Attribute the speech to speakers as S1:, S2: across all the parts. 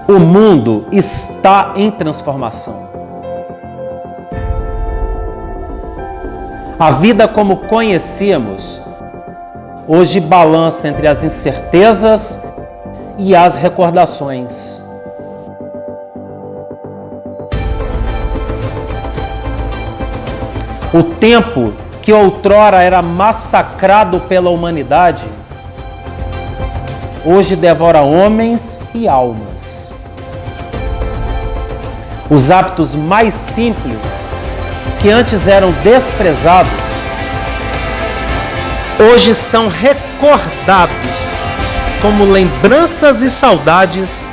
S1: O mundo está em transformação. A vida como conhecíamos hoje balança entre as incertezas e as recordações. O tempo que outrora era massacrado pela humanidade, hoje devora homens e almas. Os hábitos mais simples, que antes eram desprezados, hoje são recordados como lembranças e saudades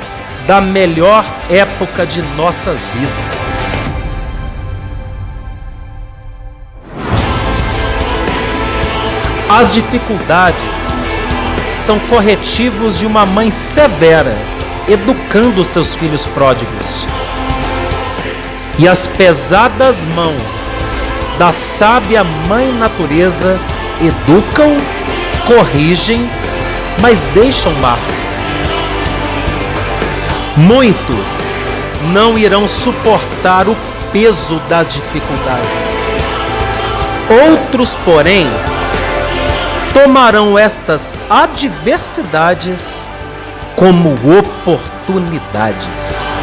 S1: da melhor época de nossas vidas. As dificuldades são corretivos de uma mãe severa, educando seus filhos pródigos. E as pesadas mãos da sábia Mãe Natureza educam, corrigem, mas deixam marcas. Muitos não irão suportar o peso das dificuldades. Outros, porém, tomarão estas adversidades como oportunidades.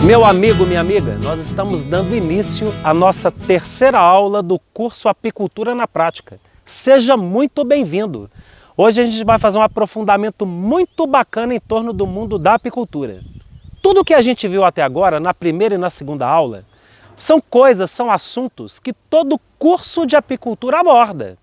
S1: Meu amigo, minha amiga, nós estamos dando início à nossa terceira aula do curso Apicultura na Prática. Seja muito bem-vindo! Hoje a gente vai fazer um aprofundamento muito bacana em torno do mundo da apicultura. Tudo que a gente viu até agora, na primeira e na segunda aula, são assuntos que todo curso de apicultura aborda.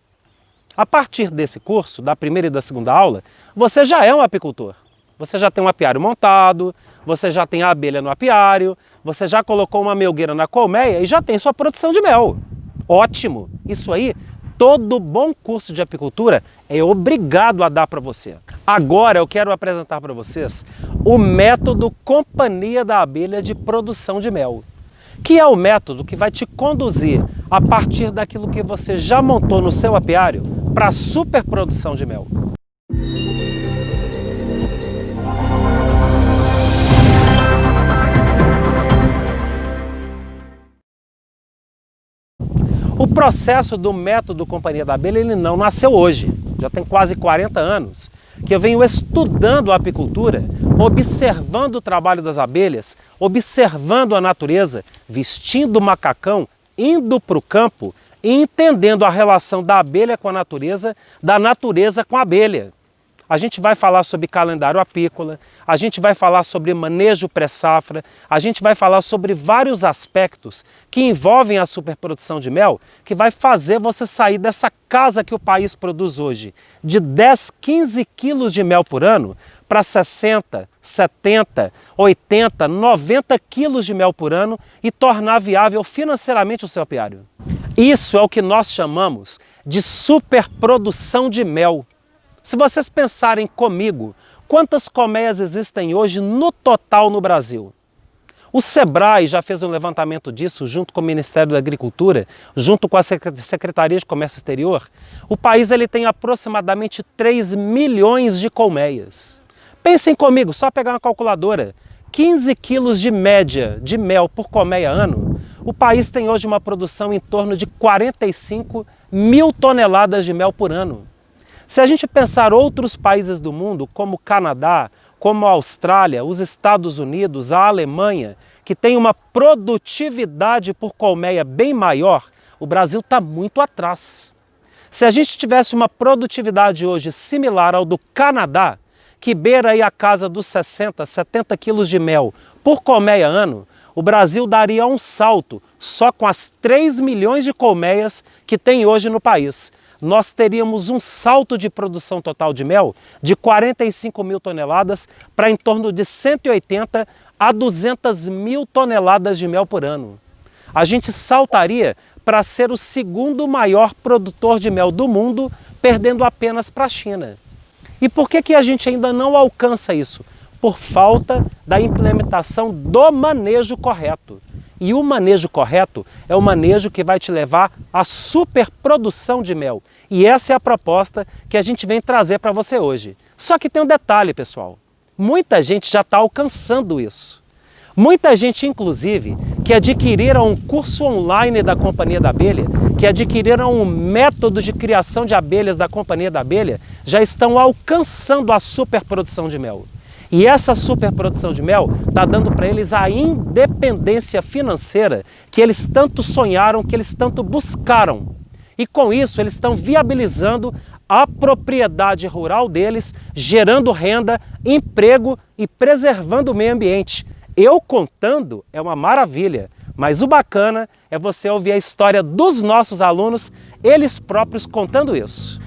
S1: A partir desse curso, da primeira e da segunda aula, você já é um apicultor. Você já tem um apiário montado, você já tem a abelha no apiário, você já colocou uma melgueira na colmeia e já tem sua produção de mel. Ótimo! Isso aí, todo bom curso de apicultura é obrigado a dar para você. Agora eu quero apresentar para vocês o método Companhia da Abelha de produção de mel, que é o método que vai te conduzir a partir daquilo que você já montou no seu apiário para a superprodução de mel. O processo do método Companhia da Abelha ele não nasceu hoje, já tem quase 40 anos que eu venho estudando a apicultura, observando o trabalho das abelhas, observando a natureza, vestindo o macacão, indo para o campo e entendendo a relação da abelha com a natureza, da natureza com a abelha. A gente vai falar sobre calendário apícola, a gente vai falar sobre manejo pré-safra, a gente vai falar sobre vários aspectos que envolvem a superprodução de mel, que vai fazer você sair dessa casa que o país produz hoje, de 10, 15 quilos de mel por ano, para 60, 70, 80, 90 quilos de mel por ano e tornar viável financeiramente o seu apiário. Isso é o que nós chamamos de superprodução de mel. Se vocês pensarem comigo, quantas colmeias existem hoje no total no Brasil? O Sebrae já fez um levantamento disso junto com o Ministério da Agricultura, junto com a Secretaria de Comércio Exterior. O país ele tem aproximadamente 3 milhões de colmeias. Pensem comigo, só pegar uma calculadora, 15 quilos de média de mel por colmeia ano, o país tem hoje uma produção em torno de 45 mil toneladas de mel por ano. Se a gente pensar outros países do mundo, como o Canadá, como a Austrália, os Estados Unidos, a Alemanha, que tem uma produtividade por colmeia bem maior, o Brasil está muito atrás. Se a gente tivesse uma produtividade hoje similar ao do Canadá, que beira aí a casa dos 60, 70 quilos de mel por colmeia ano, o Brasil daria um salto só com as 3 milhões de colmeias que tem hoje no país. Nós teríamos um salto de produção total de mel de 45 mil toneladas para em torno de 180 a 200 mil toneladas de mel por ano. A gente saltaria para ser o segundo maior produtor de mel do mundo, perdendo apenas para a China. E por que a gente ainda não alcança isso? Por falta da implementação do manejo correto. E o manejo correto é o manejo que vai te levar à superprodução de mel. E essa é a proposta que a gente vem trazer para você hoje. Só que tem um detalhe, pessoal. Muita gente já está alcançando isso. Muita gente, inclusive, que adquiriram um curso online da Companhia da Abelha, que adquiriram um método de criação de abelhas da Companhia da Abelha, já estão alcançando a superprodução de mel. E essa superprodução de mel está dando para eles a independência financeira que eles tanto sonharam, que eles tanto buscaram. E com isso eles estão viabilizando a propriedade rural deles, gerando renda, emprego e preservando o meio ambiente. Eu contando é uma maravilha, mas o bacana é você ouvir a história dos nossos alunos, eles próprios contando isso.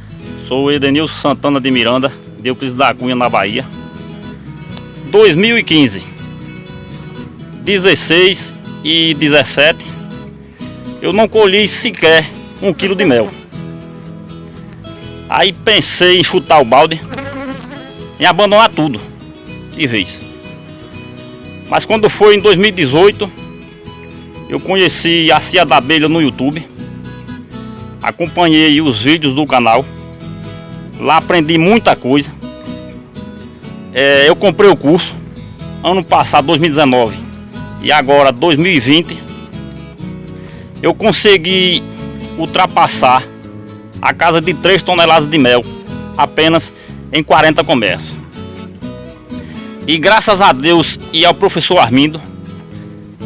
S2: Sou Edenilson Santana de Miranda, de Euclides da Cunha, na Bahia. 2015, 16 e 17, eu não colhi sequer 1 quilo de mel. Aí pensei em chutar o balde, em abandonar tudo de vez. Mas quando foi em 2018, eu conheci a Cia da Abelha no YouTube, acompanhei os vídeos do canal, lá aprendi muita coisa. Eu comprei o curso ano passado, 2019, e agora 2020 eu consegui ultrapassar a casa de 3 toneladas de mel apenas em 40 comércios. E graças a Deus e ao professor Armindo,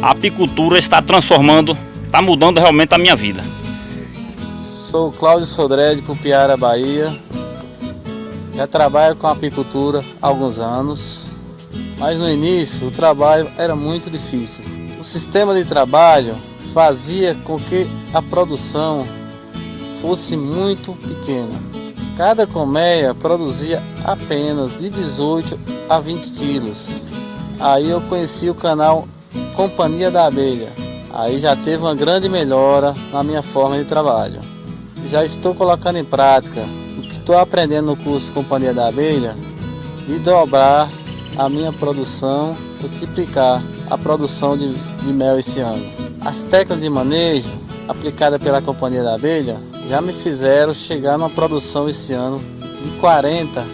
S2: a apicultura está transformando, está mudando realmente a minha vida.
S3: Sou Cláudio Sodré, de Pupiara, Bahia. Já trabalho com apicultura há alguns anos, mas no início o trabalho era muito difícil. O sistema de trabalho fazia com que a produção fosse muito pequena. Cada colmeia produzia apenas de 18 a 20 quilos. Aí eu conheci o canal Companhia da Abelha. Aí já teve uma grande melhora na minha forma de trabalho. Já estou colocando em prática estou aprendendo no curso Companhia da Abelha e dobrar a minha produção, multiplicar a produção de mel esse ano. As técnicas de manejo aplicadas pela Companhia da Abelha já me fizeram chegar numa produção esse ano de 40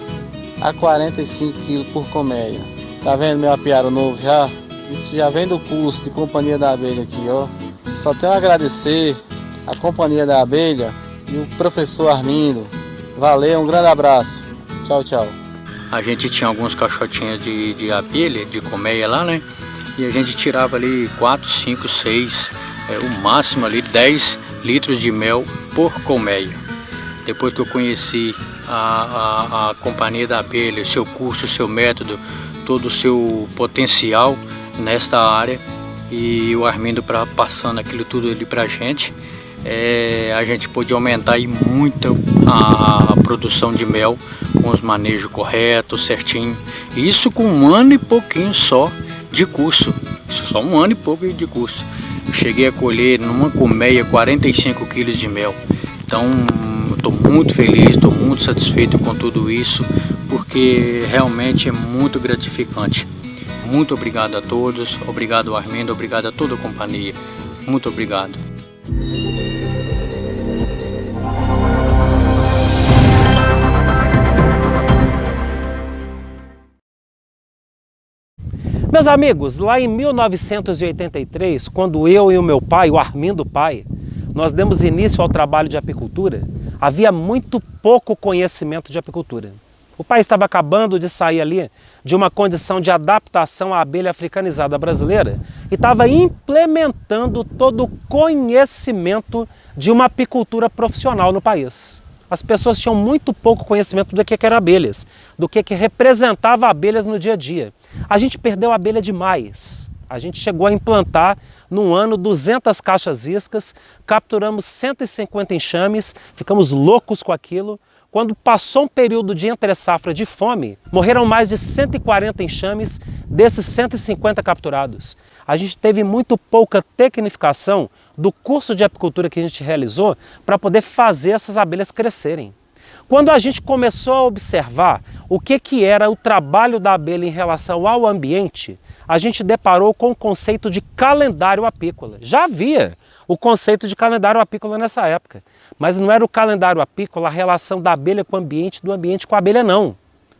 S3: a 45 quilos por colmeia. Tá vendo meu apiário novo já? Isso já vem do curso de Companhia da Abelha aqui, ó. Só tenho a agradecer a Companhia da Abelha e o professor Armindo. Valeu, um grande abraço. Tchau, tchau.
S4: A gente tinha alguns caixotinhos de abelha, de colmeia lá, né? E a gente tirava ali 4, 5, 6, o máximo ali 10 litros de mel por colmeia. Depois que eu conheci a Companhia da Abelha, o seu curso, o seu método, todo o seu potencial nesta área, e o Armindo passando aquilo tudo ali pra gente, a gente pôde aumentar aí muito a produção de mel com os manejos corretos, certinho. Isso com 1 ano e pouquinho só de curso, só 1 ano e pouco de curso. Eu cheguei a colher numa colmeia 45 quilos de mel. Então estou muito feliz, estou muito satisfeito com tudo isso, porque realmente é muito gratificante. Muito obrigado a todos, obrigado Armindo, obrigado a toda a companhia. Muito obrigado.
S1: Meus amigos, lá em 1983, quando eu e o meu pai, o Armindo pai, nós demos início ao trabalho de apicultura, havia muito pouco conhecimento de apicultura. O país estava acabando de sair ali de uma condição de adaptação à abelha africanizada brasileira e estava implementando todo o conhecimento de uma apicultura profissional no país. As pessoas tinham muito pouco conhecimento do que eram abelhas, do que representava abelhas no dia a dia. A gente perdeu a abelha demais. A gente chegou a implantar, num ano, 200 caixas iscas, capturamos 150 enxames, ficamos loucos com aquilo. Quando passou um período de entre-safra de fome, morreram mais de 140 enxames desses 150 capturados. A gente teve muito pouca tecnificação do curso de apicultura que a gente realizou para poder fazer essas abelhas crescerem. Quando a gente começou a observar o que era o trabalho da abelha em relação ao ambiente, a gente deparou com o conceito de calendário apícola. Já havia o conceito de calendário apícola nessa época, mas não era o calendário apícola a relação da abelha com o ambiente, do ambiente com a abelha, não.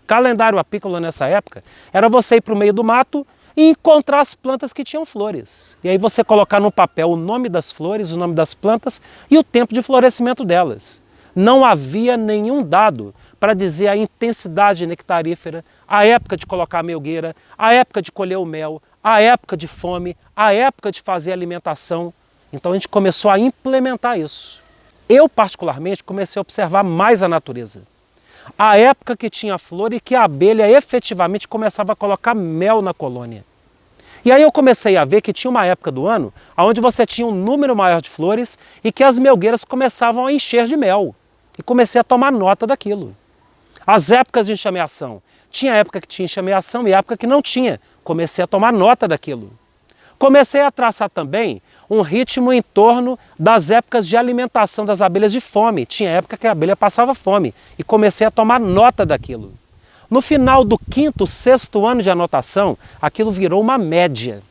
S1: Calendário apícola nessa época era você ir para o meio do mato e encontrar as plantas que tinham flores. E aí você colocar no papel o nome das flores, o nome das plantas e o tempo de florescimento delas. Não havia nenhum dado para dizer a intensidade nectarífera, a época de colocar a melgueira, a época de colher o mel, a época de fome, a época de fazer alimentação. Então a gente começou a implementar isso. Eu, particularmente, comecei a observar mais a natureza. A época que tinha flor e que a abelha efetivamente começava a colocar mel na colônia. E aí eu comecei a ver que tinha uma época do ano onde você tinha um número maior de flores e que as melgueiras começavam a encher de mel. E comecei a tomar nota daquilo. As épocas de enxameação. Tinha época que tinha enxameação e época que não tinha. Comecei a tomar nota daquilo. Comecei a traçar também um ritmo em torno das épocas de alimentação das abelhas de fome. Tinha época que a abelha passava fome e comecei a tomar nota daquilo. No final do 5º, 6º ano de anotação, aquilo virou uma média.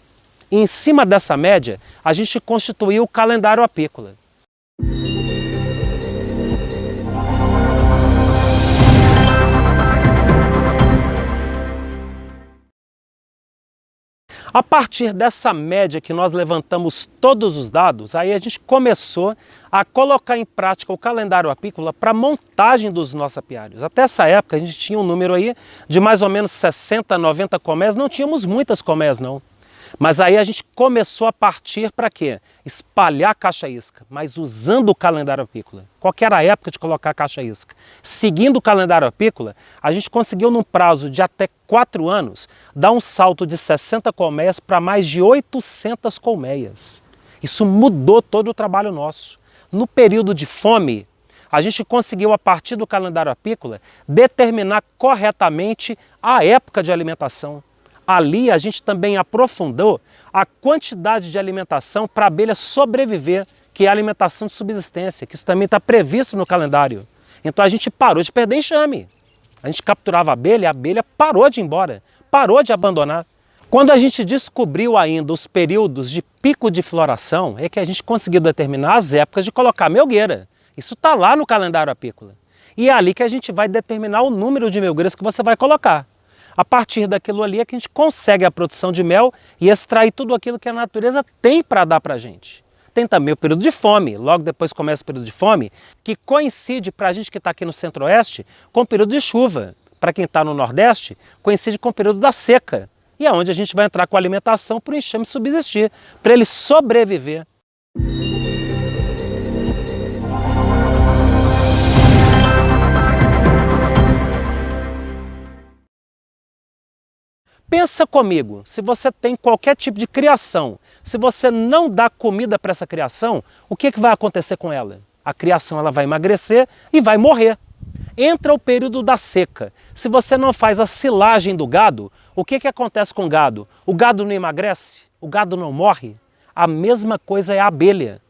S1: E em cima dessa média, a gente constituiu o calendário apícola. A partir dessa média que nós levantamos todos os dados, aí a gente começou a colocar em prática o calendário apícola para a montagem dos nossos apiários. Até essa época a gente tinha um número aí de mais ou menos 60, 90 colmeias, não tínhamos muitas colmeias não. Mas aí a gente começou a partir para quê? Espalhar a caixa isca, mas usando o calendário apícola. Qual que era a época de colocar a caixa isca? Seguindo o calendário apícola, a gente conseguiu num prazo de até 4 anos dar um salto de 60 colmeias para mais de 800 colmeias. Isso mudou todo o trabalho nosso. No período de fome, a gente conseguiu, a partir do calendário apícola, determinar corretamente a época de alimentação. Ali a gente também aprofundou a quantidade de alimentação para a abelha sobreviver, que é a alimentação de subsistência, que isso também está previsto no calendário. Então a gente parou de perder enxame. A gente capturava a abelha parou de ir embora, parou de abandonar. Quando a gente descobriu ainda os períodos de pico de floração, é que a gente conseguiu determinar as épocas de colocar melgueira. Isso está lá no calendário apícola. E é ali que a gente vai determinar o número de melgueiras que você vai colocar. A partir daquilo ali é que a gente consegue a produção de mel e extrair tudo aquilo que a natureza tem para dar para a gente. Tem também o período de fome, logo depois começa o período de fome, que coincide para a gente que está aqui no Centro-Oeste com o período de chuva. Para quem está no Nordeste, coincide com o período da seca. E é onde a gente vai entrar com a alimentação para o enxame subsistir, para ele sobreviver. Pensa comigo, se você tem qualquer tipo de criação, se você não dá comida para essa criação, o que vai acontecer com ela? A criação ela vai emagrecer e vai morrer. Entra o período da seca. Se você não faz a silagem do gado, o que acontece com o gado? O gado não emagrece? O gado não morre? A mesma coisa é a abelha.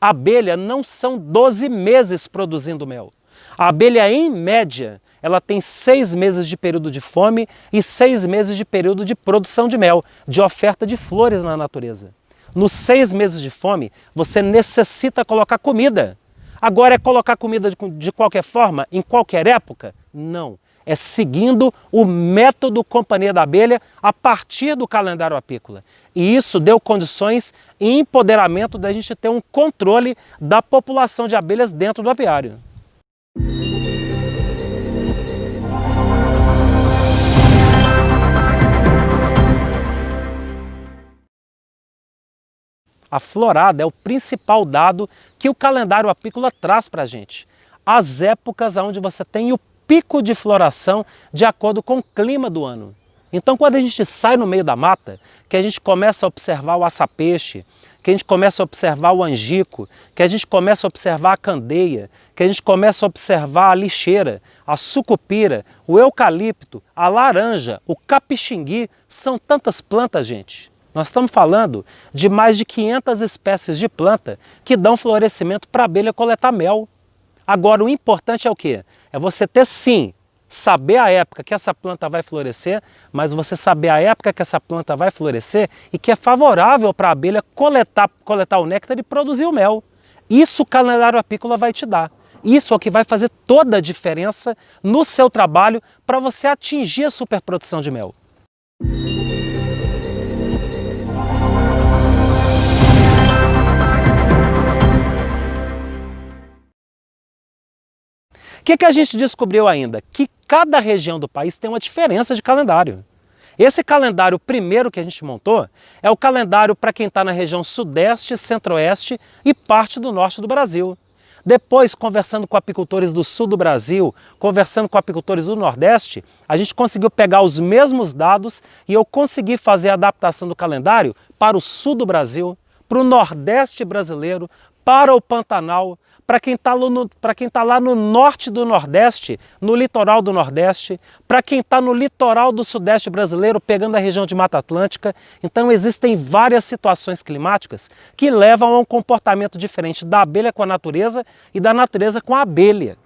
S1: A abelha não são 12 meses produzindo mel. A abelha, em média, ela tem 6 meses de período de fome e 6 meses de período de produção de mel, de oferta de flores na natureza. Nos 6 meses de fome, você necessita colocar comida. Agora, é colocar comida de qualquer forma, em qualquer época? Não. É seguindo o método Companhia da Abelha a partir do calendário apícola. E isso deu condições e empoderamento da gente ter um controle da população de abelhas dentro do apiário. A florada é o principal dado que o calendário apícola traz para a gente. as épocas onde você tem o pico de floração de acordo com o clima do ano. Então, quando a gente sai no meio da mata, que a gente começa a observar o açapeixe, que a gente começa a observar o angico, que a gente começa a observar a candeia, que a gente começa a observar a lixeira, a sucupira, o eucalipto, a laranja, o capixingui, são tantas plantas, gente. Nós estamos falando de mais de 500 espécies de planta que dão florescimento para a abelha coletar mel. Agora, o importante é o quê? É você ter, sim, saber a época que essa planta vai florescer, mas você saber a época que essa planta vai florescer e que é favorável para a abelha coletar o néctar e produzir o mel. Isso o calendário apícola vai te dar. Isso é o que vai fazer toda a diferença no seu trabalho para você atingir a superprodução de mel. O que a gente descobriu ainda? Que cada região do país tem uma diferença de calendário. Esse calendário primeiro que a gente montou é o calendário para quem está na região sudeste, centro-oeste e parte do norte do Brasil. Depois, conversando com apicultores do sul do Brasil, conversando com apicultores do nordeste, a gente conseguiu pegar os mesmos dados e eu consegui fazer a adaptação do calendário para o sul do Brasil, para o nordeste brasileiro, para o Pantanal, para quem está lá no norte do Nordeste, no litoral do Nordeste, para quem está no litoral do Sudeste brasileiro, pegando a região de Mata Atlântica. Então existem várias situações climáticas que levam a um comportamento diferente da abelha com a natureza e da natureza com a abelha.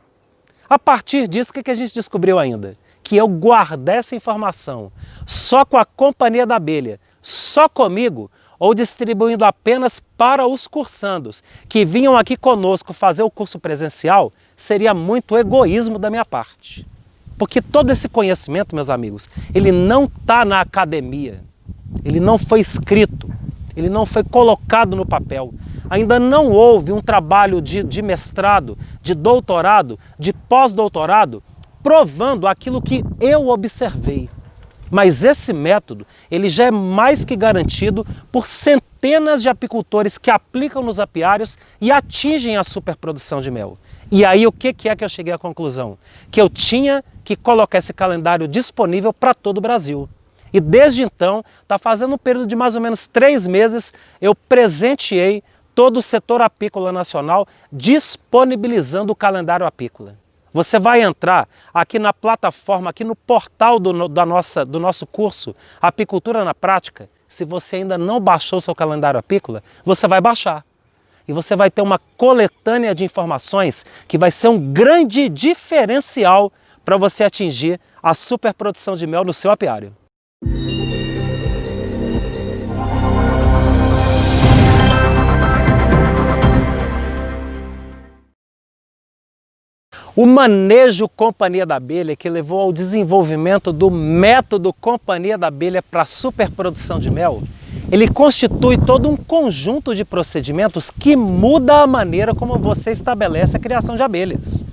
S1: A partir disso, o que a gente descobriu ainda? Que eu guardar essa informação só com a companhia da abelha, só comigo, ou distribuindo apenas para os cursandos que vinham aqui conosco fazer o curso presencial, seria muito egoísmo da minha parte. Porque todo esse conhecimento, meus amigos, ele não está na academia, ele não foi escrito, ele não foi colocado no papel. Ainda não houve um trabalho de mestrado, de doutorado, de pós-doutorado, provando aquilo que eu observei. Mas esse método, ele já é mais que garantido por centenas de apicultores que aplicam nos apiários e atingem a superprodução de mel. E aí o que é que eu cheguei à conclusão? Que eu tinha que colocar esse calendário disponível para todo o Brasil. E desde então, está fazendo um período de mais ou menos 3 meses, eu presenteei todo o setor apícola nacional disponibilizando o calendário apícola. Você vai entrar aqui na plataforma, aqui no portal do nosso curso Apicultura na Prática. Se você ainda não baixou o seu calendário apícola, você vai baixar. E você vai ter uma coletânea de informações que vai ser um grande diferencial para você atingir a superprodução de mel no seu apiário. O manejo Companhia da Abelha, que levou ao desenvolvimento do método Companhia da Abelha para a superprodução de mel, ele constitui todo um conjunto de procedimentos que muda a maneira como você estabelece a criação de abelhas.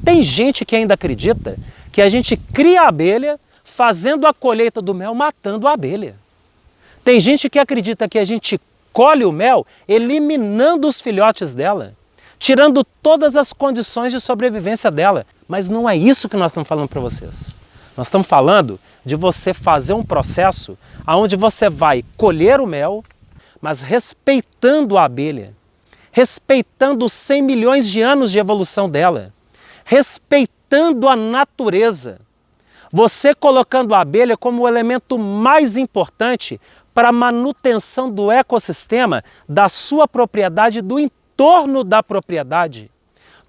S1: Tem gente que ainda acredita que a gente cria a abelha fazendo a colheita do mel, matando a abelha. Tem gente que acredita que a gente colhe o mel eliminando os filhotes dela, tirando todas as condições de sobrevivência dela. Mas não é isso que nós estamos falando para vocês. Nós estamos falando de você fazer um processo onde você vai colher o mel, mas respeitando a abelha, respeitando os 100 milhões de anos de evolução dela, respeitando a natureza. Você colocando a abelha como o elemento mais importante para a manutenção do ecossistema, da sua propriedade e do entorno da propriedade.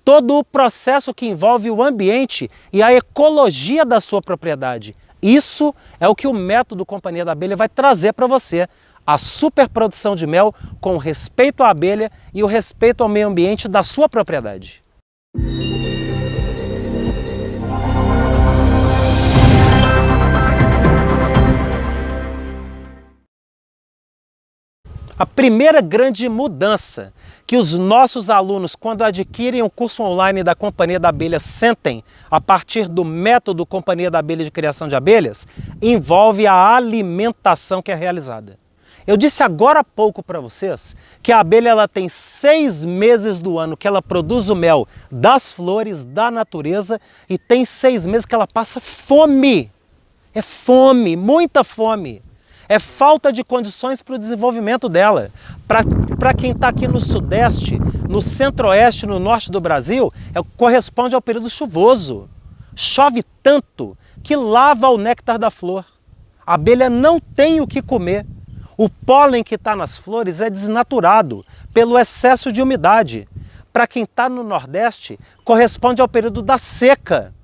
S1: Todo o processo que envolve o ambiente e a ecologia da sua propriedade. Isso é o que o método Companhia da Abelha vai trazer para você. A superprodução de mel com respeito à abelha e o respeito ao meio ambiente da sua propriedade. A primeira grande mudança que os nossos alunos, quando adquirem o curso online da Companhia da Abelha, sentem a partir do método Companhia da Abelha de criação de abelhas, envolve a alimentação que é realizada. Eu disse agora há pouco para vocês que a abelha ela tem 6 meses do ano que ela produz o mel das flores, da natureza, e tem 6 meses que ela passa fome. É fome, muita fome. É falta de condições para o desenvolvimento dela. Para quem está aqui no sudeste, no centro-oeste, no norte do Brasil, corresponde ao período chuvoso. Chove tanto que lava o néctar da flor. A abelha não tem o que comer. O pólen que está nas flores é desnaturado pelo excesso de umidade. Para quem está no Nordeste, corresponde ao período da seca.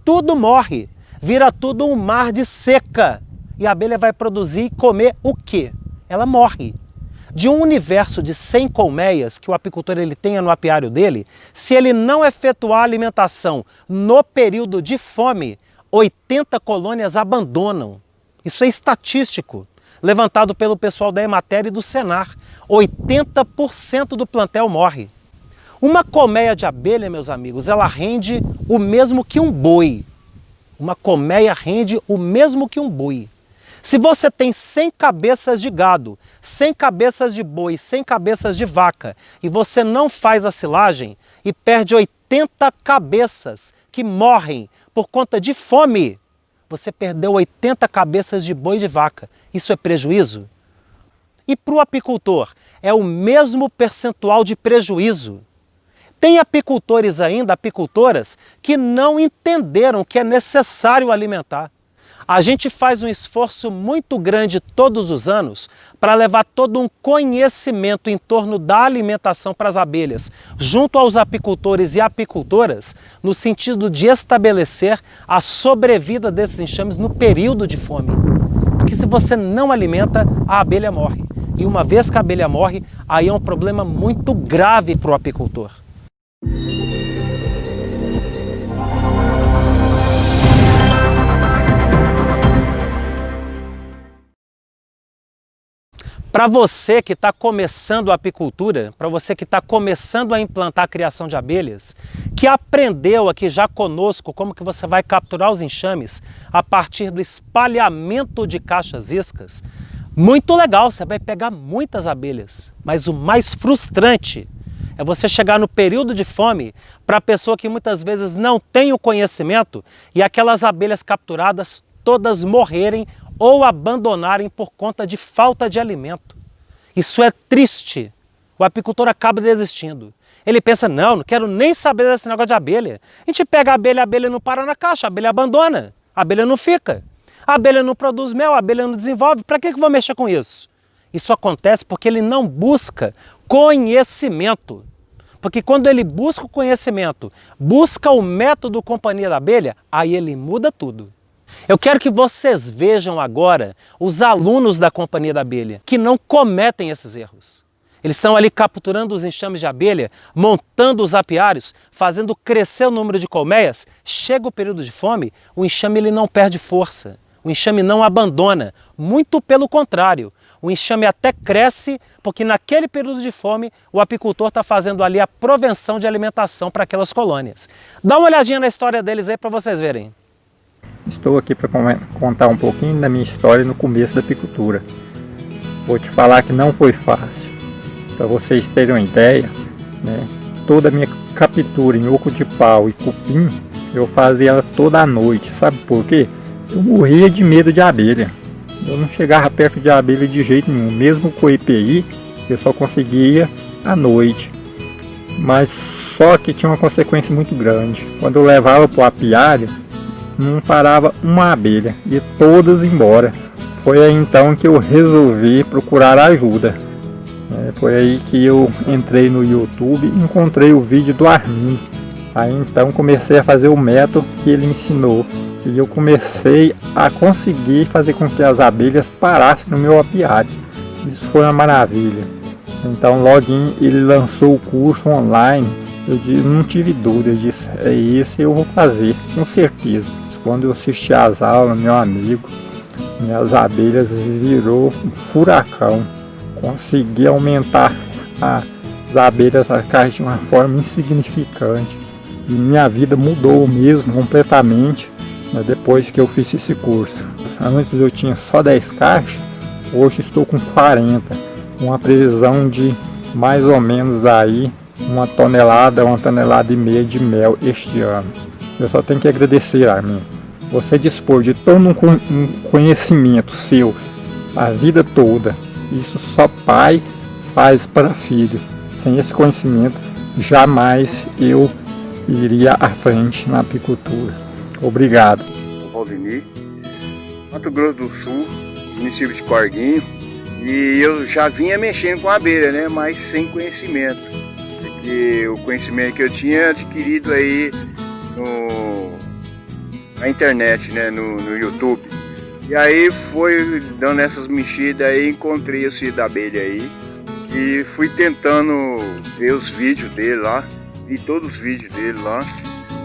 S1: Tudo morre, vira tudo um mar de seca. E a abelha vai produzir e comer o quê? Ela morre. De um universo de 100 colmeias que o apicultor tenha no apiário dele, se ele não efetuar a alimentação no período de fome, 80 colônias abandonam. Isso é estatístico, levantado pelo pessoal da Emater e do Senar. 80% do plantel morre. Uma colmeia de abelha, meus amigos, ela rende o mesmo que um boi. Uma colmeia rende o mesmo que um boi. Se você tem 100 cabeças de gado, 100 cabeças de boi, 100 cabeças de vaca, e você não faz a silagem e perde 80 cabeças que morrem por conta de fome, você perdeu 80 cabeças de boi e de vaca. Isso é prejuízo? E para o apicultor, é o mesmo percentual de prejuízo. Tem apicultores ainda, apicultoras, que não entenderam que é necessário alimentar. A gente faz um esforço muito grande todos os anos para levar todo um conhecimento em torno da alimentação para as abelhas, junto aos apicultores e apicultoras, no sentido de estabelecer a sobrevida desses enxames no período de fome. Porque se você não alimenta, a abelha morre. E uma vez que a abelha morre, aí é um problema muito grave para o apicultor. Para você que está começando a apicultura, para você que está começando a implantar a criação de abelhas, que aprendeu aqui já conosco como que você vai capturar os enxames a partir do espalhamento de caixas iscas, muito legal, você vai pegar muitas abelhas, mas o mais frustrante é você chegar no período de fome para a pessoa que muitas vezes não tem o conhecimento e aquelas abelhas capturadas todas morrerem ou abandonarem por conta de falta de alimento. Isso é triste. O apicultor acaba desistindo. Ele pensa, não quero nem saber desse negócio de abelha. A gente pega a abelha não para na caixa, a abelha abandona, a abelha não fica. A abelha não produz mel, a abelha não desenvolve, para que eu vou mexer com isso? Isso acontece porque ele não busca conhecimento. Porque quando ele busca o conhecimento, busca o método companhia da abelha, aí ele muda tudo. Eu quero que vocês vejam agora os alunos da Companhia da Abelha, que não cometem esses erros. Eles estão ali capturando os enxames de abelha, montando os apiários, fazendo crescer o número de colmeias. Chega o período de fome, o enxame ele não perde força, o enxame não abandona, muito pelo contrário. O enxame até cresce porque naquele período de fome o apicultor está fazendo ali a provenção de alimentação para aquelas colônias. Dá uma olhadinha na história deles aí para vocês verem.
S5: Estou aqui para contar um pouquinho da minha história no começo da apicultura. Vou te falar que não foi fácil. Para vocês terem uma ideia, né, toda a minha captura em oco de pau e cupim, eu fazia ela toda a noite. Sabe por quê? Eu morria de medo de abelha. Eu não chegava perto de abelha de jeito nenhum. Mesmo com o EPI, eu só conseguia à noite. Mas só que tinha uma consequência muito grande. Quando eu levava para o apiário, não parava uma abelha, e todas embora. Foi aí então que eu resolvi procurar ajuda. Foi aí que eu entrei no YouTube e encontrei o vídeo do Armindo. Aí então comecei a fazer o método que ele ensinou. E eu comecei a conseguir fazer com que as abelhas parassem no meu apiário. Isso foi uma maravilha. Então logo ele lançou o curso online. Eu não tive dúvida, eu disse, é esse eu vou fazer, com certeza. Quando eu assisti às aulas, meu amigo, minhas abelhas virou um furacão. Consegui aumentar as abelhas na caixa de uma forma insignificante. E minha vida mudou mesmo completamente, né, depois que eu fiz esse curso. Antes eu tinha só 10 caixas, Hoje estou com 40, uma previsão de mais ou menos aí uma tonelada e meia de mel este ano. Eu só tenho que agradecer, Armin. Você dispor de todo um conhecimento seu a vida toda. Isso só pai faz para filho. Sem esse conhecimento, jamais eu iria à frente na apicultura. Obrigado.
S6: Valdemir, Mato Grosso do Sul, município de Corguinho, e eu já vinha mexendo com abelha, né, mas sem conhecimento, porque o conhecimento que eu tinha adquirido aí na internet, né, no YouTube. E aí foi dando essas mexidas aí, encontrei o cio da abelha aí e fui tentando ver os vídeos dele lá, vi todos os vídeos dele lá,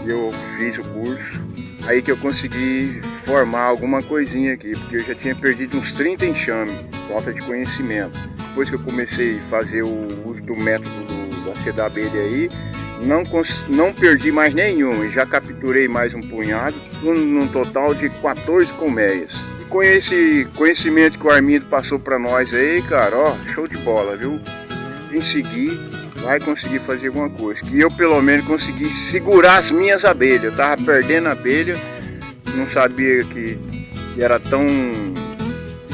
S6: e eu fiz o curso. Aí que eu consegui formar alguma coisinha aqui, porque eu já tinha perdido uns 30 enxames, falta de conhecimento. Depois que eu comecei a fazer o uso do método da cio da abelha aí, não perdi mais nenhum, já capturei mais um punhado, num total de 14 colmeias. E com esse conhecimento que o Armindo passou para nós aí, cara, ó, show de bola, viu? Em seguir, vai conseguir fazer alguma coisa. Que eu pelo menos consegui segurar as minhas abelhas. Eu tava perdendo a abelha, não sabia que era tão...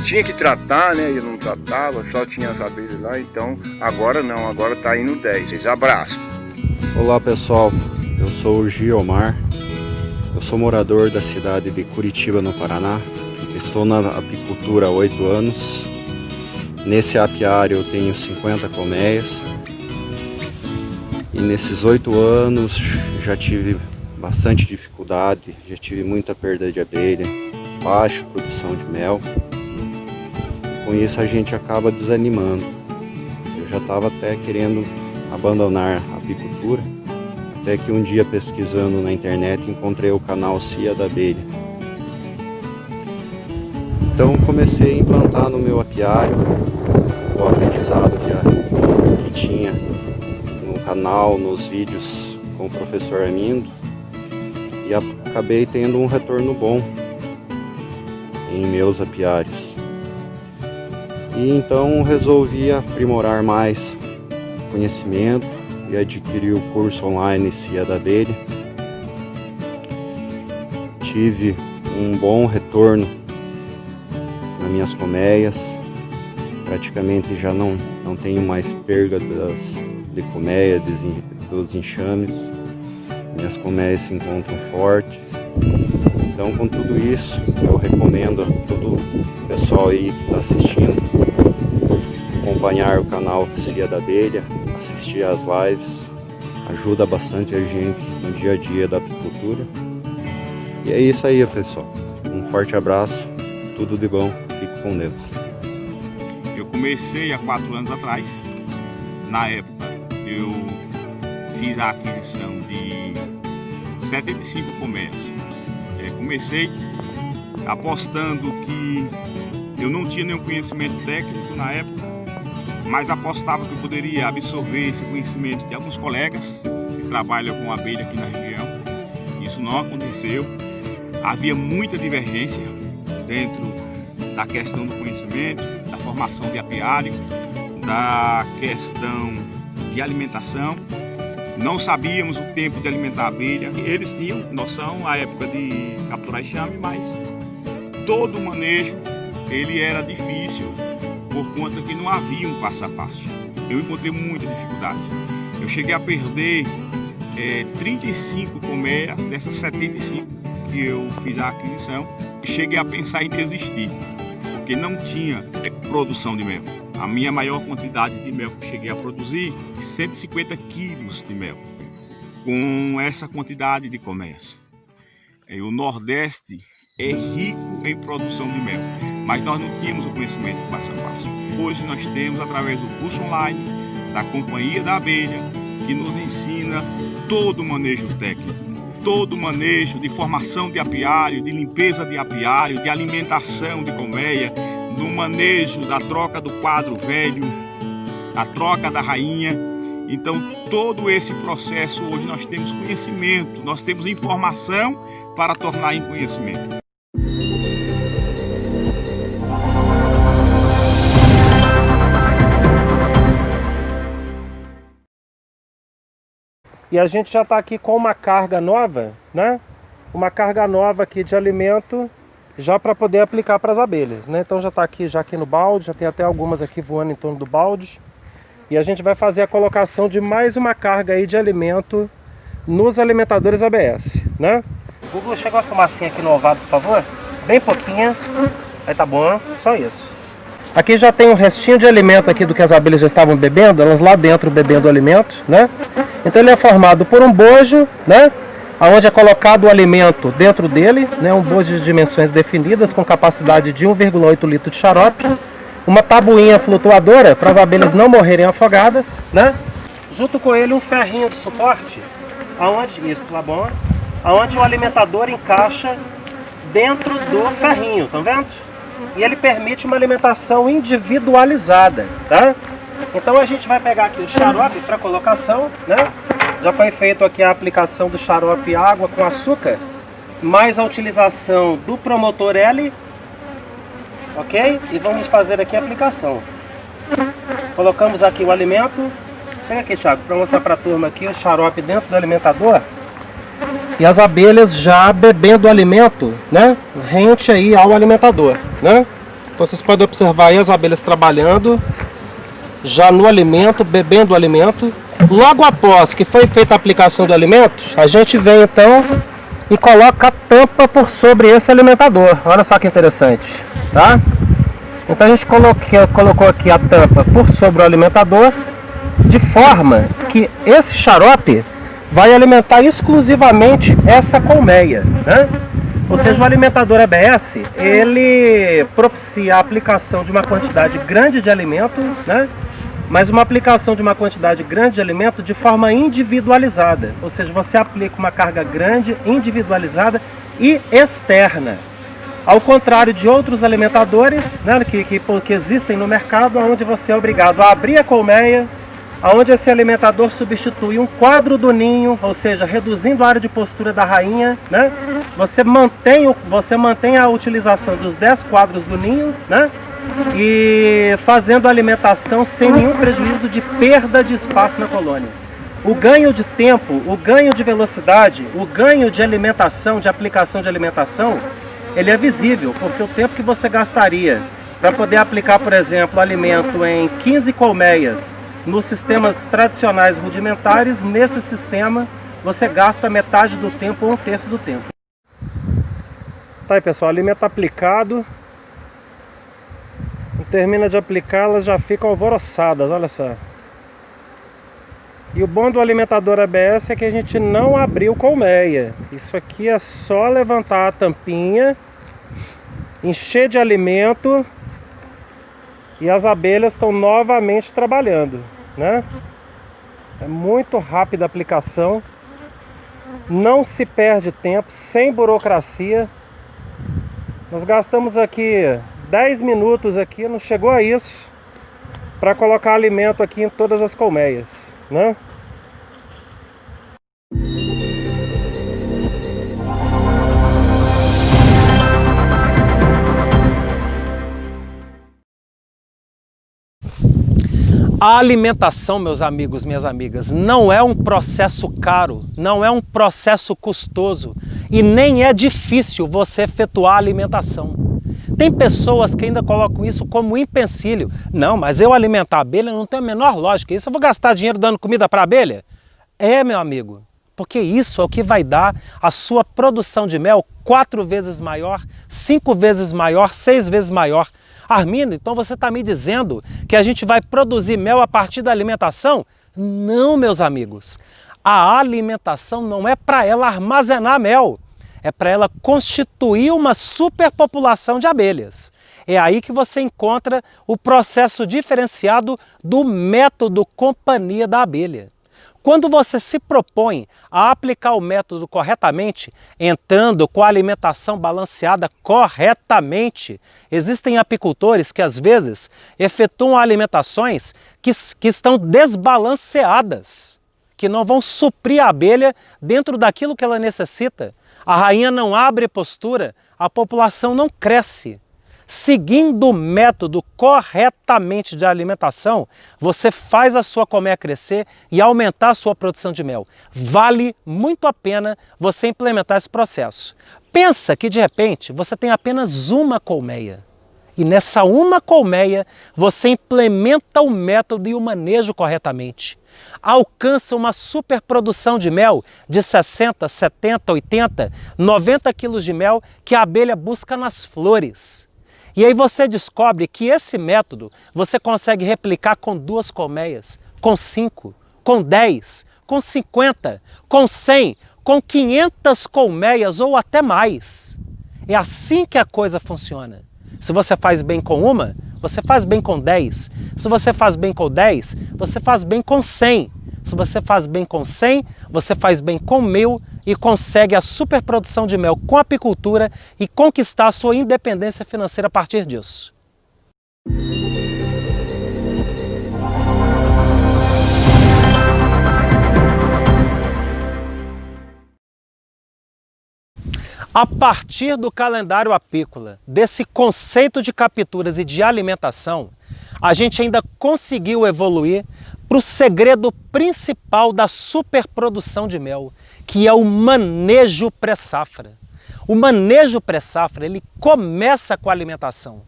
S6: tinha que tratar, né? Eu não tratava, só tinha as abelhas lá, então agora não, agora tá indo 10. Abraço.
S7: Olá pessoal, eu sou o Giomar, eu sou morador da cidade de Curitiba, no Paraná. Estou na apicultura há 8 anos. Nesse apiário eu tenho 50 colmeias. E nesses 8 anos já tive bastante dificuldade, já tive muita perda de abelha, baixa produção de mel. Com isso a gente acaba desanimando. Eu já estava até querendo abandonar a apicultura, até que um dia pesquisando na internet encontrei o canal Cia da Abelha. Então comecei a implantar no meu apiário o aprendizado que tinha no canal, nos vídeos com o professor Armindo, e acabei tendo um retorno bom em meus apiários. E então resolvi aprimorar mais conhecimento e adquiri o curso online Cia da Abelha. Tive um bom retorno nas minhas colmeias, praticamente já não tenho mais perda de colmeia, dos enxames. Minhas colmeias se encontram fortes. Então, com tudo isso, eu recomendo a todo o pessoal aí que está assistindo acompanhar o canal Cia da Abelha, assistir às lives, ajuda bastante a gente no dia a dia da apicultura. E é isso aí, pessoal. Um forte abraço, tudo de bom, fique com Deus.
S2: Eu comecei há 4 anos atrás. Na época eu fiz a aquisição de 75 colmeias. Comecei apostando que eu não tinha nenhum conhecimento técnico na época, mas apostava que eu poderia absorver esse conhecimento de alguns colegas que trabalham com abelha aqui na região. Isso não aconteceu. Havia muita divergência dentro da questão do conhecimento, da formação de apiário, da questão de alimentação. Não sabíamos o tempo de alimentar a abelha. Eles tinham noção na época de capturar enxame, mas todo o manejo ele era difícil por conta que não havia um passo a passo. Eu encontrei muita dificuldade. Eu cheguei a perder 35 colmeias dessas 75 que eu fiz a aquisição. Cheguei a pensar em desistir, porque não tinha produção de mel. A minha maior quantidade de mel que eu cheguei a produzir, 150 quilos de mel, com essa quantidade de colmeias. O Nordeste é rico em produção de mel, mas nós não tínhamos o conhecimento passo a passo. Hoje nós temos, através do curso online da Companhia da Abelha, que nos ensina todo o manejo técnico, todo o manejo de formação de apiário, de limpeza de apiário, de alimentação de colmeia, no manejo da troca do quadro velho, a troca da rainha. Então, todo esse processo hoje nós temos conhecimento, nós temos informação para tornar em conhecimento.
S1: E a gente já está aqui com uma carga nova, né? Uma carga nova aqui de alimento já para poder aplicar para as abelhas, né? Então já está aqui no balde, já tem até algumas aqui voando em torno do balde. E a gente vai fazer a colocação de mais uma carga aí de alimento nos alimentadores ABS, né? Google, chega uma fumacinha aqui no ovado, por favor. Bem pouquinha. Aí tá bom, só isso. Aqui já tem um restinho de alimento aqui do que as abelhas já estavam bebendo, elas lá dentro bebendo o alimento, né? Então ele é formado por um bojo, né? Onde é colocado o alimento dentro dele, né? Um bojo de dimensões definidas com capacidade de 1,8 litro de xarope. Uma tabuinha flutuadora para as abelhas não morrerem afogadas, né? Junto com ele um ferrinho de suporte, aonde o alimentador encaixa dentro do ferrinho, estão vendo? E ele permite uma alimentação individualizada, tá? Então a gente vai pegar aqui o xarope para colocação, né? Já foi feito aqui a aplicação do xarope água com açúcar, mais a utilização do promotor L, ok? E vamos fazer aqui a aplicação. Colocamos aqui o alimento. Chega aqui, Thiago, para mostrar para a turma aqui o xarope dentro do alimentador. E as abelhas já bebendo o alimento, né? Rente aí ao alimentador, né? Vocês podem observar aí as abelhas trabalhando já no alimento, bebendo o alimento. Logo após que foi feita a aplicação do alimento, a gente vem então e coloca a tampa por sobre esse alimentador. Olha só que interessante, tá? Então a gente colocou aqui a tampa por sobre o alimentador, de forma que esse xarope vai alimentar exclusivamente essa colmeia, né? Ou seja, o alimentador ABS, ele propicia a aplicação de uma quantidade grande de alimento, né? Mas uma aplicação de uma quantidade grande de alimento de forma individualizada. Ou seja, você aplica uma carga grande, individualizada e externa. Ao contrário de outros alimentadores, né, que existem no mercado, onde você é obrigado a abrir a colmeia, onde esse alimentador substitui um quadro do ninho, ou seja, reduzindo a área de postura da rainha, né? Você mantém a utilização dos 10 quadros do ninho, né? E fazendo a alimentação sem nenhum prejuízo de perda de espaço na colônia. O ganho de tempo, o ganho de velocidade, o ganho de alimentação, de aplicação de alimentação, ele é visível, porque o tempo que você gastaria para poder aplicar, por exemplo, alimento em 15 colmeias, nos sistemas tradicionais rudimentares, nesse sistema você gasta metade do tempo ou 1/3 do tempo. Tá aí, pessoal, alimento aplicado. Termina de aplicar, elas já ficam alvoroçadas, olha só. E o bom do alimentador ABS é que a gente não abriu colmeia. Isso aqui é só levantar a tampinha, encher de alimento e as abelhas estão novamente trabalhando, né? É muito rápida a aplicação, não se perde tempo, sem burocracia. Nós gastamos aqui 10 minutos aqui, não chegou a isso, para colocar alimento aqui em todas as colmeias, né? A alimentação, meus amigos, minhas amigas, não é um processo caro, não é um processo custoso e nem é difícil você efetuar a alimentação. Tem pessoas que ainda colocam isso como empecilho. Não, mas eu alimentar a abelha não tem a menor lógica. Isso eu vou gastar dinheiro dando comida para a abelha? É, meu amigo, porque isso é o que vai dar a sua produção de mel 4 vezes maior, 5 vezes maior, 6 vezes maior. Armindo, então você está me dizendo que a gente vai produzir mel a partir da alimentação? Não, meus amigos. A alimentação não é para ela armazenar mel. É para ela constituir uma superpopulação de abelhas. É aí que você encontra o processo diferenciado do método companhia da abelha. Quando você se propõe a aplicar o método corretamente, entrando com a alimentação balanceada corretamente, existem apicultores que às vezes efetuam alimentações que estão desbalanceadas, que não vão suprir a abelha dentro daquilo que ela necessita. A rainha não abre postura, a população não cresce. Seguindo o método corretamente de alimentação, você faz a sua colmeia crescer e aumentar a sua produção de mel. Vale muito a pena você implementar esse processo. Pensa que de repente você tem apenas uma colmeia. E nessa uma colmeia você implementa o método e o manejo corretamente. Alcança uma superprodução de mel de 60, 70, 80, 90 quilos de mel que a abelha busca nas flores. E aí você descobre que esse método você consegue replicar com 2 colmeias, com 5, com 10, com 50, com 100, com 500 colmeias ou até mais. É assim que a coisa funciona. Se você faz bem com uma, você faz bem com 10. Se você faz bem com 10, você faz bem com 100. Se você faz bem com 100, você faz bem com 1000 e consegue a superprodução de mel com a apicultura e conquistar a sua independência financeira a partir disso. A partir do calendário apícola, desse conceito de capturas e de alimentação, a gente ainda conseguiu evoluir para o segredo principal da superprodução de mel, que é o manejo pré-safra. O manejo pré-safra, ele começa com a alimentação.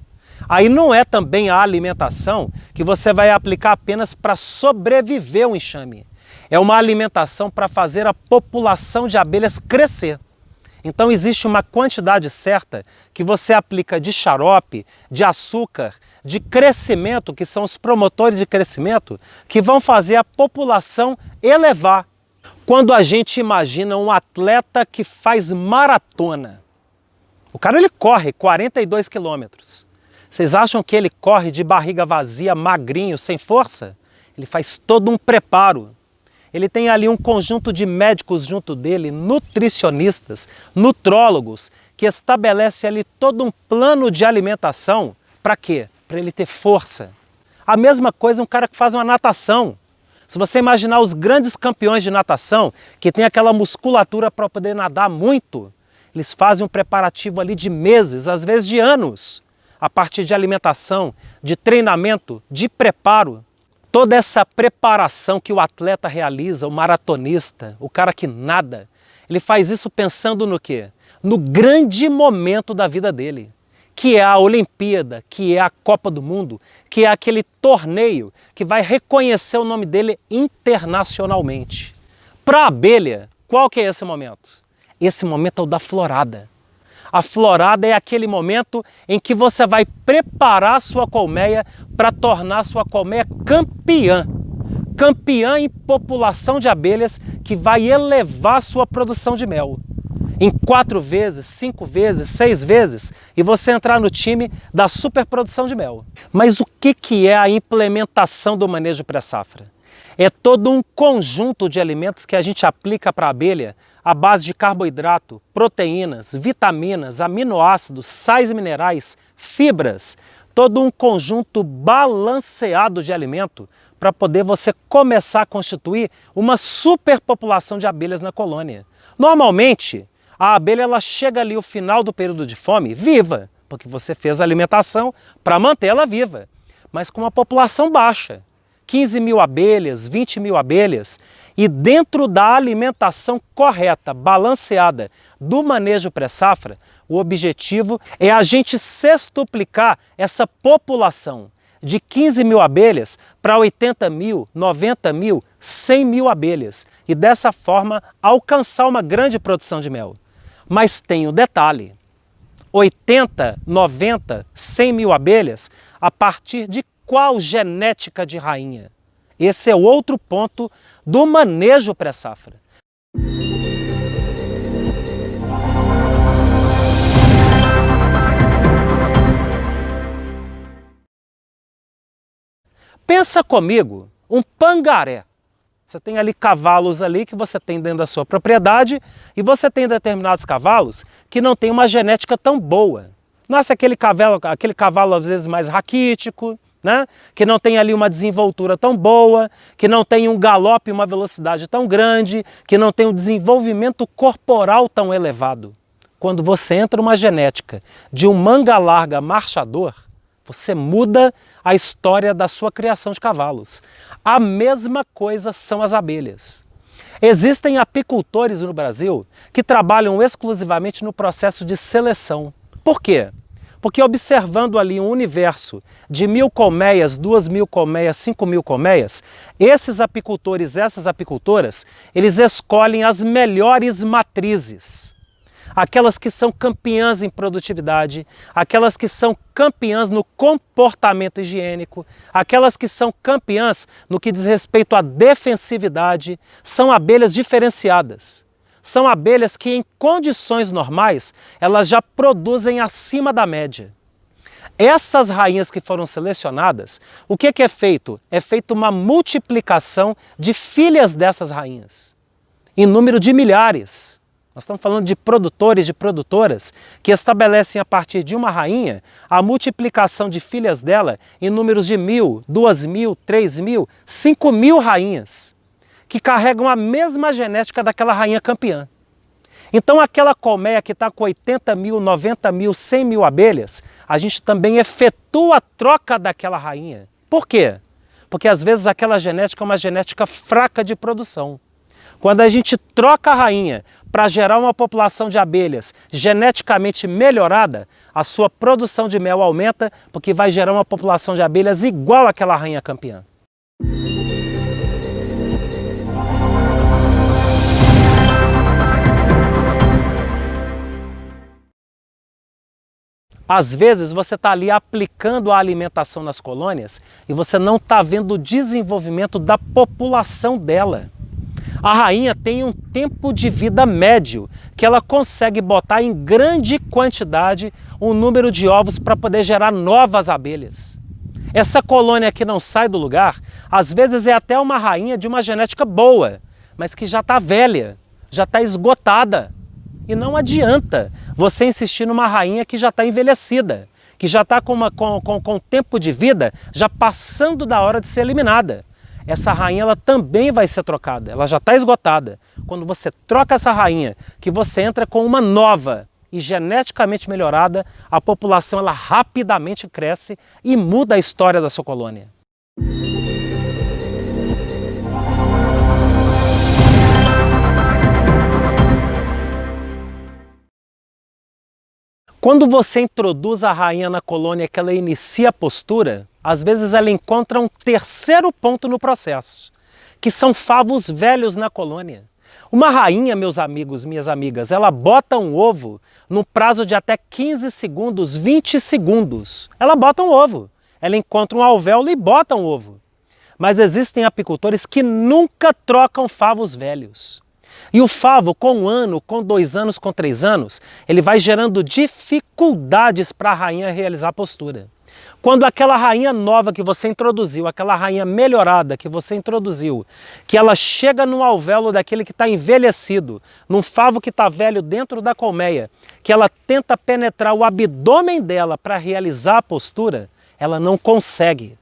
S1: Aí não é também a alimentação que você vai aplicar apenas para sobreviver ao enxame. É uma alimentação para fazer a população de abelhas crescer. Então existe uma quantidade certa que você aplica de xarope, de açúcar, de crescimento, que são os promotores de crescimento, que vão fazer a população elevar. Quando a gente imagina um atleta que faz maratona, o cara ele corre 42 quilômetros. Vocês acham que ele corre de barriga vazia, magrinho, sem força? Ele faz todo um preparo. Ele tem ali um conjunto de médicos junto dele, nutricionistas, nutrólogos, que estabelece ali todo um plano de alimentação. Para quê? Para ele ter força. A mesma coisa um cara que faz uma natação. Se você imaginar os grandes campeões de natação, que tem aquela musculatura para poder nadar muito, eles fazem um preparativo ali de meses, às vezes de anos, a partir de alimentação, de treinamento, de preparo. Toda essa preparação que o atleta realiza, o maratonista, o cara que nada, ele faz isso pensando no quê? No grande momento da vida dele, que é a Olimpíada, que é a Copa do Mundo, que é aquele torneio que vai reconhecer o nome dele internacionalmente. Para a abelha, qual que é esse momento? Esse momento é o da florada. A florada é aquele momento em que você vai preparar a sua colmeia para tornar a sua colmeia campeã. Campeã em população de abelhas que vai elevar a sua produção de mel. Em 4 vezes, 5 vezes, 6 vezes, e você entrar no time da superprodução de mel. Mas o que é a implementação do manejo pré-safra? É todo um conjunto de alimentos que a gente aplica para a abelha à base de carboidrato, proteínas, vitaminas, aminoácidos, sais minerais, fibras, todo um conjunto balanceado de alimento para poder você começar a constituir uma superpopulação de abelhas na colônia. Normalmente, a abelha ela chega ali ao final do período de fome viva, porque você fez a alimentação para mantê-la viva, mas com uma população baixa. 15 mil abelhas, 20 mil abelhas, e dentro da alimentação correta, balanceada, do manejo pré-safra, o objetivo é a gente sextuplicar essa população de 15 mil abelhas para 80 mil, 90 mil, 100 mil abelhas, e dessa forma alcançar uma grande produção de mel. Mas tem um detalhe, 80, 90, 100 mil abelhas a partir de qual genética de rainha? Esse é outro ponto do manejo pré-safra. Pensa comigo, um pangaré. Você tem ali cavalos ali que você tem dentro da sua propriedade e você tem determinados cavalos que não tem uma genética tão boa. Nasce aquele cavalo às vezes mais raquítico, né? Que não tem ali uma desenvoltura tão boa, que não tem um galope, uma velocidade tão grande, que não tem um desenvolvimento corporal tão elevado. quando você entra numa genética de um manga larga marchador, você muda a história da sua criação de cavalos. A mesma coisa são as abelhas. Existem apicultores no Brasil que trabalham exclusivamente no processo de seleção. Por quê? Porque observando ali um universo de 1000 colmeias, 2000 colmeias, 5000 colmeias, esses apicultores, essas apicultoras, eles escolhem as melhores matrizes. Aquelas que são campeãs em produtividade, aquelas que são campeãs no comportamento higiênico, aquelas que são campeãs no que diz respeito à defensividade, são abelhas diferenciadas. São abelhas que em condições normais, elas já produzem acima da média. Essas rainhas que foram selecionadas, o que é feito? É feita uma multiplicação de filhas dessas rainhas, em número de milhares. Nós estamos falando de produtores, de produtoras, que estabelecem a partir de uma rainha a multiplicação de filhas dela em números de 1000, 2000, 3000, 5000 rainhas, que carregam a mesma genética daquela rainha campeã. Então aquela colmeia que está com 80 mil, 90 mil, 100 mil abelhas, a gente também efetua a troca daquela rainha. Por quê? Porque às vezes aquela genética é uma genética fraca de produção. Quando a gente troca a rainha para gerar uma população de abelhas geneticamente melhorada, a sua produção de mel aumenta, porque vai gerar uma população de abelhas igual àquela rainha campeã. Às vezes você está ali aplicando a alimentação nas colônias e você não está vendo o desenvolvimento da população dela. A rainha tem um tempo de vida médio que ela consegue botar em grande quantidade um número de ovos para poder gerar novas abelhas. Essa colônia que não sai do lugar, às vezes é até uma rainha de uma genética boa, mas que já está velha, já está esgotada. E não adianta você insistir numa rainha que já está envelhecida, que já está com tempo de vida já passando da hora de ser eliminada. Essa rainha ela também vai ser trocada, ela já está esgotada. Quando você troca essa rainha, que você entra com uma nova e geneticamente melhorada, a população ela rapidamente cresce e muda a história da sua colônia. Quando você introduz a rainha na colônia que ela inicia a postura, às vezes ela encontra um terceiro ponto no processo, que são favos velhos na colônia. Uma rainha, meus amigos, minhas amigas, ela bota um ovo no prazo de até 15 segundos, 20 segundos. Ela bota um ovo, ela encontra um alvéolo e bota um ovo. Mas existem apicultores que nunca trocam favos velhos. E o favo, com 1 ano, com 2 anos, com 3 anos, ele vai gerando dificuldades para a rainha realizar a postura. Quando aquela rainha nova que você introduziu, aquela rainha melhorada que você introduziu, que ela chega no alvéolo daquele que está envelhecido, num favo que está velho dentro da colmeia, que ela tenta penetrar o abdômen dela para realizar a postura, ela não consegue.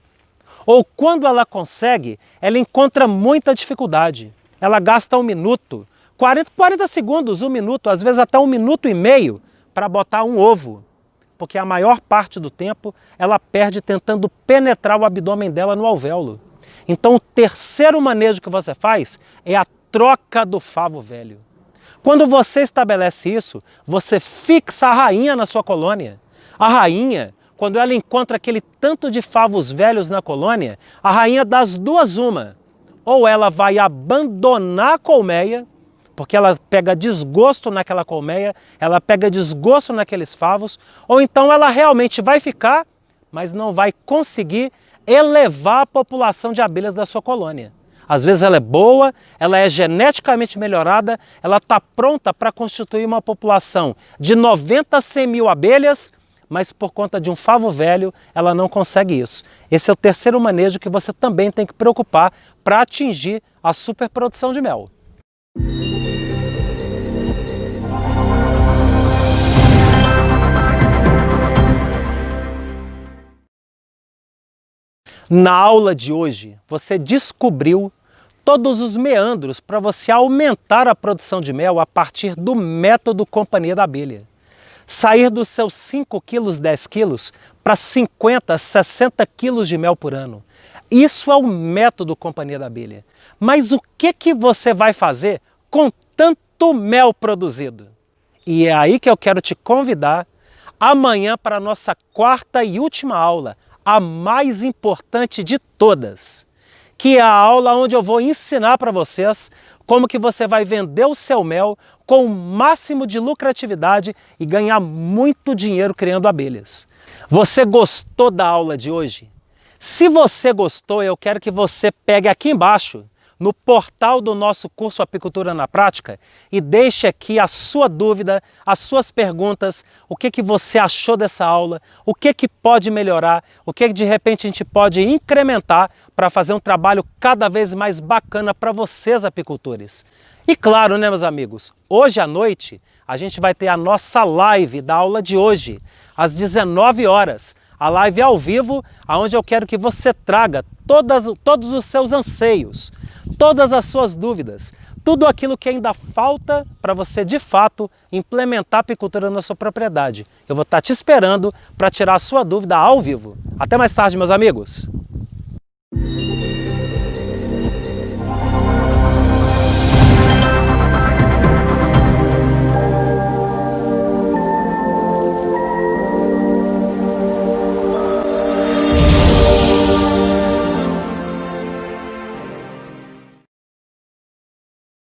S1: Ou quando ela consegue, ela encontra muita dificuldade. Ela gasta 1 minuto, 40 segundos, 1 minuto, às vezes até 1 minuto e meio para botar um ovo. Porque a maior parte do tempo ela perde tentando penetrar o abdômen dela no alvéolo. Então o terceiro manejo que você faz é a troca do favo velho. Quando você estabelece isso, você fixa a rainha na sua colônia. A rainha, quando ela encontra aquele tanto de favos velhos na colônia, a rainha das duas uma. Ou ela vai abandonar a colmeia, porque ela pega desgosto naquela colmeia, ela pega desgosto naqueles favos, ou então ela realmente vai ficar, mas não vai conseguir elevar a população de abelhas da sua colônia. Às vezes ela é boa, ela é geneticamente melhorada, ela está pronta para constituir uma população de 90 a 100 mil abelhas, mas por conta de um favo velho, ela não consegue isso. Esse é o terceiro manejo que você também tem que preocupar para atingir a superprodução de mel. Na aula de hoje, você descobriu todos os meandros para você aumentar a produção de mel a partir do método Companhia da Abelha. Sair dos seus 5 quilos, 10 quilos para 50, 60 quilos de mel por ano. Isso é o método Companhia da Abelha. Mas o que você vai fazer com tanto mel produzido? E é aí que eu quero te convidar amanhã para a nossa quarta e última aula, a mais importante de todas, que é a aula onde eu vou ensinar para vocês como que você vai vender o seu mel com o máximo de lucratividade e ganhar muito dinheiro criando abelhas. Você gostou da aula de hoje? Se você gostou, eu quero que você pegue aqui embaixo, no portal do nosso curso Apicultura na Prática, e deixe aqui a sua dúvida, as suas perguntas, o que você achou dessa aula, o que pode melhorar, o que de repente a gente pode incrementar para fazer um trabalho cada vez mais bacana para vocês, apicultores. E claro, né, meus amigos, hoje à noite a gente vai ter a nossa live da aula de hoje, às 19 horas. A live ao vivo, onde eu quero que você traga todos os seus anseios, todas as suas dúvidas, tudo aquilo que ainda falta para você, de fato, implementar a apicultura na sua propriedade. Eu vou estar te esperando para tirar a sua dúvida ao vivo. Até mais tarde, meus amigos!